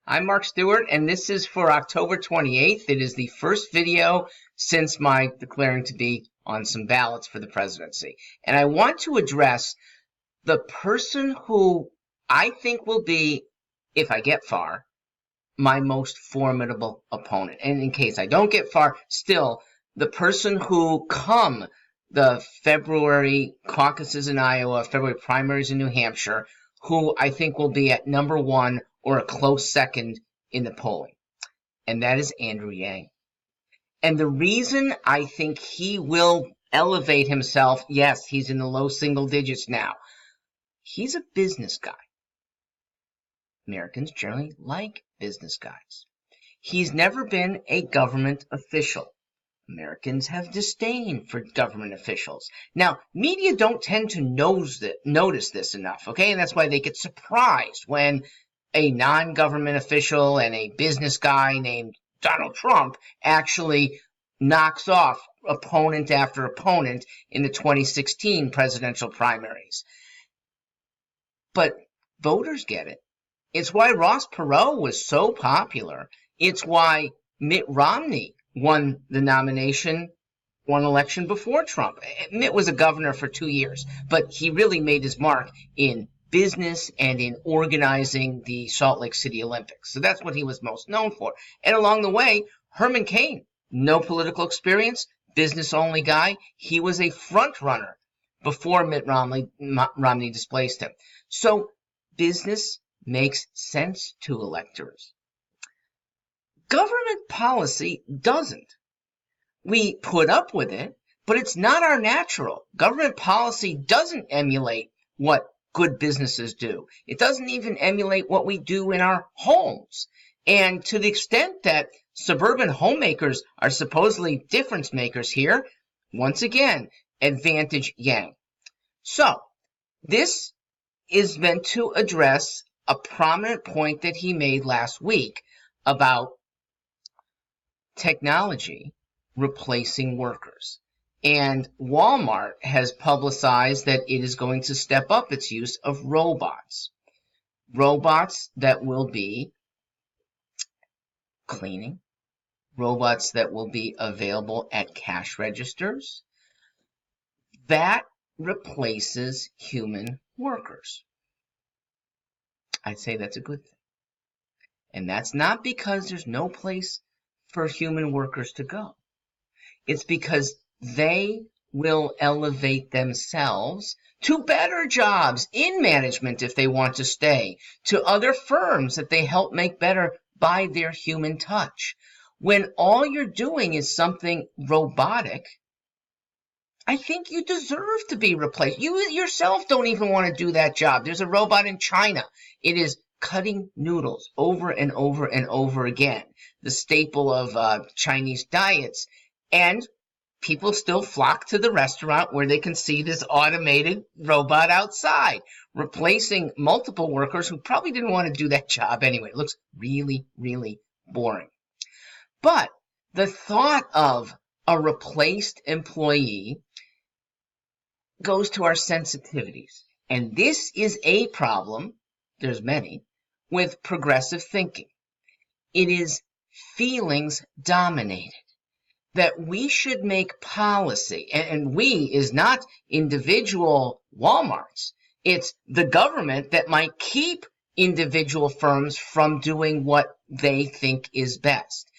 I'm Mark Stewart, and this is for October 28th. It is the first video since my declaring to be on some ballots for the presidency. And I want to address the person who I think will be, if I get far, my most formidable opponent. And in case I don't get far, still, the person who come the February caucuses in Iowa, February primaries in New Hampshire, who I think will be at number one or a close second in the polling, and that is Andrew Yang. And the reason I think he will elevate himself, yes, he's in the low single digits now. He's a business guy. Americans generally like business guys. He's never been a government official. Americans have disdain for government officials. Now, media don't tend to notice this enough, okay? And that's why they get surprised when a non-government official and a business guy named Donald Trump actually knocks off opponent after opponent in the 2016 presidential primaries. But voters get it. It's why Ross Perot was so popular. It's why Mitt Romney won the nomination, won election before Trump. Mitt was a governor for 2 years, but he really made his mark in business and in organizing the Salt Lake City Olympics. So that's what he was most known for. And along the way, Herman Cain, no political experience, business-only guy. He was a front runner before Mitt Romney displaced him. So business makes sense to electors. Government policy doesn't. We put up with it, but it's not our natural. Government policy doesn't emulate what good businesses do. It doesn't even emulate what we do in our homes. And to the extent that suburban homemakers are supposedly difference makers here, once again, advantage Yang. So, this is meant to address a prominent point that he made last week about technology replacing workers. And Walmart has publicized that it is going to step up its use of robots. Robots that will be cleaning, robots that will be available at cash registers. That replaces human workers. I'd say that's a good thing. And that's not because there's no place for human workers to go. It's because they will elevate themselves to better jobs in management if they want to stay, to other firms that they help make better by their human touch. When all you're doing is something robotic, I think you deserve to be replaced. You yourself don't even want to do that job. There's a robot in China. It is cutting noodles over and over and over again, the staple of Chinese diets. And people still flock to the restaurant where they can see this automated robot outside, replacing multiple workers who probably didn't want to do that job anyway. It looks really, really boring. But the thought of a replaced employee goes to our sensitivities. And this is a problem, there's many, with progressive thinking. It is feelings dominated. That we should make policy, and we is not individual Walmarts. It's the government that might keep individual firms from doing what they think is best.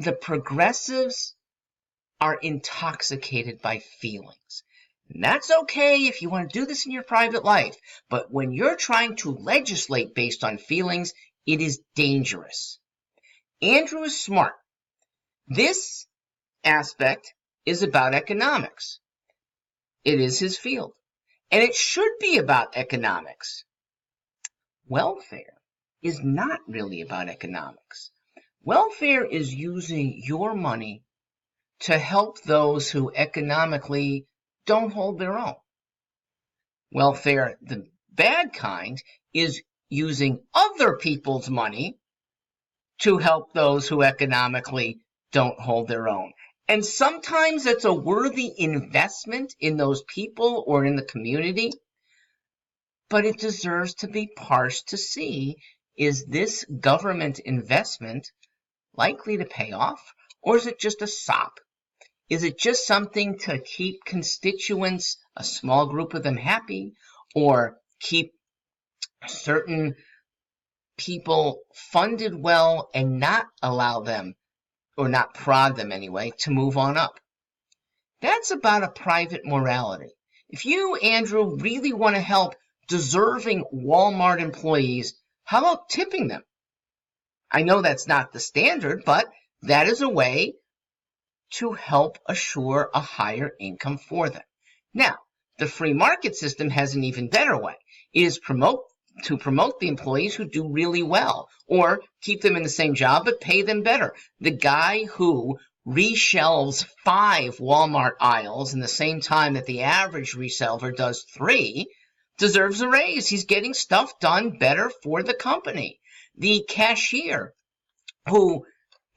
The progressives are intoxicated by feelings. And that's okay if you want to do this in your private life. But when you're trying to legislate based on feelings, it is dangerous. Andrew is smart. This aspect is about economics. It is his field. And it should be about economics. Welfare is not really about economics. Welfare is using your money to help those who economically don't hold their own. Welfare, the bad kind, is using other people's money to help those who economically don't hold their own. And sometimes it's a worthy investment in those people or in the community, but it deserves to be parsed to see Is this government investment likely to pay off, or is it just a sop? Is it just something to keep constituents, a small group of them, happy, or keep certain people funded well and not allow them, or not prod them anyway, to move on up? That's about a private morality. If you, Andrew, really want to help deserving Walmart employees, how about tipping them? I know that's not the standard, but that is a way to help assure a higher income for them. Now, the free market system has an even better way. It is to promote the employees who do really well, or keep them in the same job but pay them better. The guy who reshelves 5 Walmart aisles in the same time that the average reseller does 3 deserves a raise. He's getting stuff done better for the company. The cashier who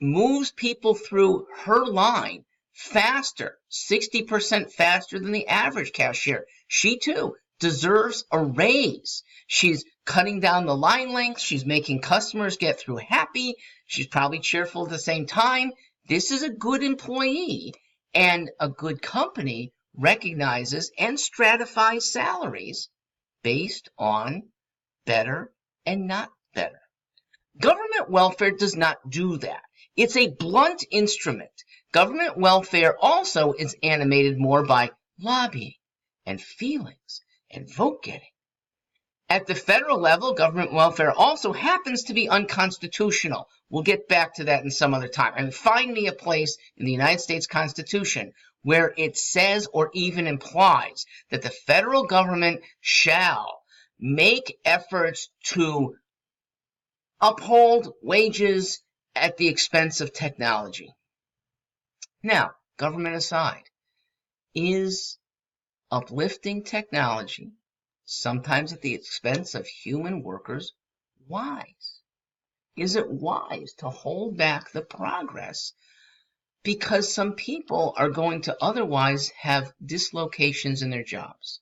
moves people through her line faster, 60% faster than the average cashier, she too deserves a raise. She's cutting down the line length. She's making customers get through happy. She's probably cheerful at the same time. This is a good employee, and a good company recognizes and stratifies salaries based on better and not better. Government welfare does not do that. It's a blunt instrument. Government welfare also is animated more by lobbying and feelings and vote getting. At the federal level, government welfare also happens to be unconstitutional. We'll get back to that in some other time. And find me a place in the United States Constitution where it says or even implies that the federal government shall make efforts to uphold wages at the expense of technology. Now, government aside, is uplifting technology, sometimes at the expense of human workers, wise? Is it wise to hold back the progress because some people are going to otherwise have dislocations in their jobs?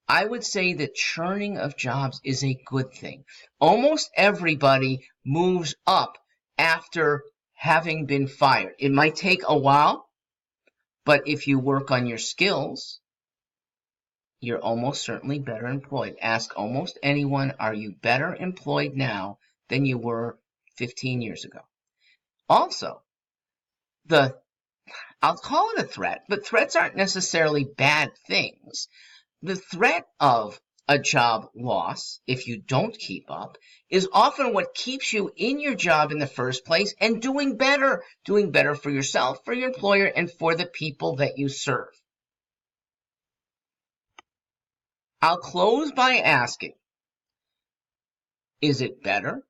I would say that churning of jobs is a good thing. Almost everybody moves up after having been fired. It might take a while, but if you work on your skills, you're almost certainly better employed. Ask almost anyone, are you better employed now than you were 15 years ago? Also, I'll call it a threat, but threats aren't necessarily bad things. The threat of a job loss, if you don't keep up, is often what keeps you in your job in the first place and doing better for yourself, for your employer, and for the people that you serve. I'll close by asking, is it better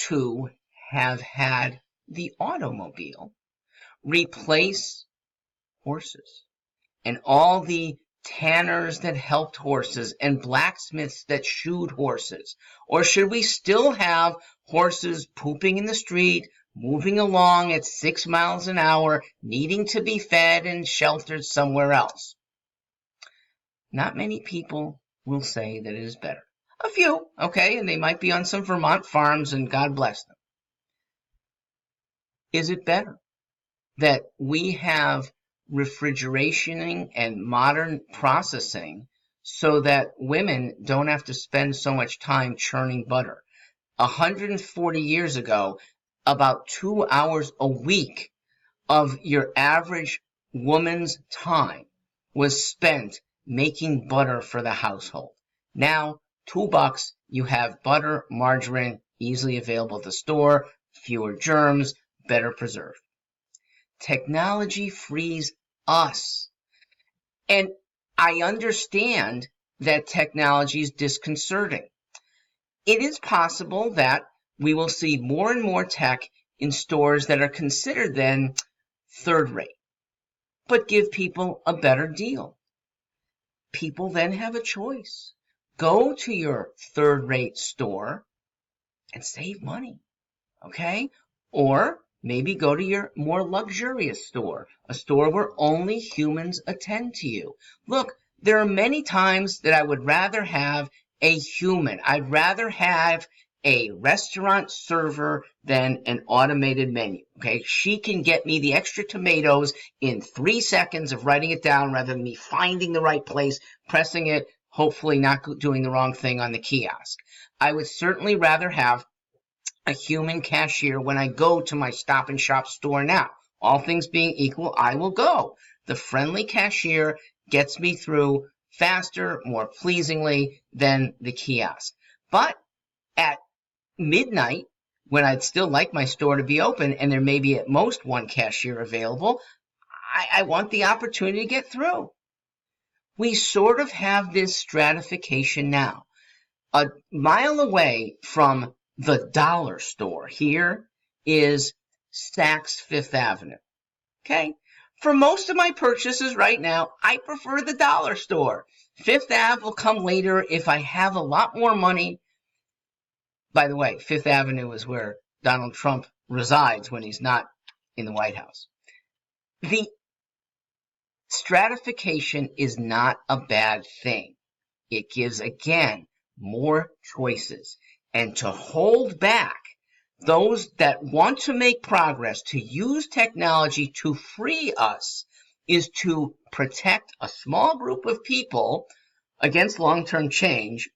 to have had the automobile replace horses and all the tanners that helped horses and blacksmiths that shoed horses? Or should we still have horses pooping in the street, moving along at 6 miles an hour, needing to be fed and sheltered somewhere else? Not many people will say that it is better. A few, okay, and they might be on some Vermont farms, and God bless them. Is it better that we have refrigerationing and modern processing so that women don't have to spend so much time churning butter? 140 years ago, about 2 hours a week of your average woman's time was spent making butter for the household. Now, $2, you have butter, margarine, easily available at the store, fewer germs, better preserved. Technology frees us. And I understand that technology is disconcerting. It is possible that we will see more and more tech in stores that are considered then third rate, but give people a better deal. People then have a choice. Go to your third-rate store and save money, okay? Or maybe go to your more luxurious store, a store where only humans attend to you. Look, there are many times that I would rather have a human. I'd rather have a restaurant server than an automated menu. Okay, she can get me the extra tomatoes in 3 seconds of writing it down rather than me finding the right place, pressing it, hopefully not doing the wrong thing on the kiosk. I would certainly rather have a human cashier when I go to my Stop and Shop store now. All things being equal, I will go. The friendly cashier gets me through faster, more pleasingly than the kiosk. But at midnight, when I'd still like my store to be open and there may be at most one cashier available, I want the opportunity to get through. We sort of have this stratification now. A mile away from the dollar store here is Saks Fifth Avenue. Okay? For most of my purchases right now, I prefer the dollar store. Fifth Ave will come later if I have a lot more money. By the way, Fifth Avenue is where Donald Trump resides when he's not in the White House. The stratification is not a bad thing. It gives, again, more choices. And to hold back those that want to make progress, to use technology to free us, is to protect a small group of people against long-term change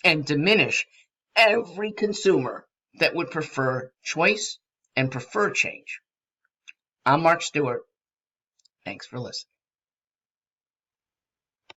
and diminish every consumer that would prefer choice and prefer change. I'm Mark Stewart. Thanks for listening.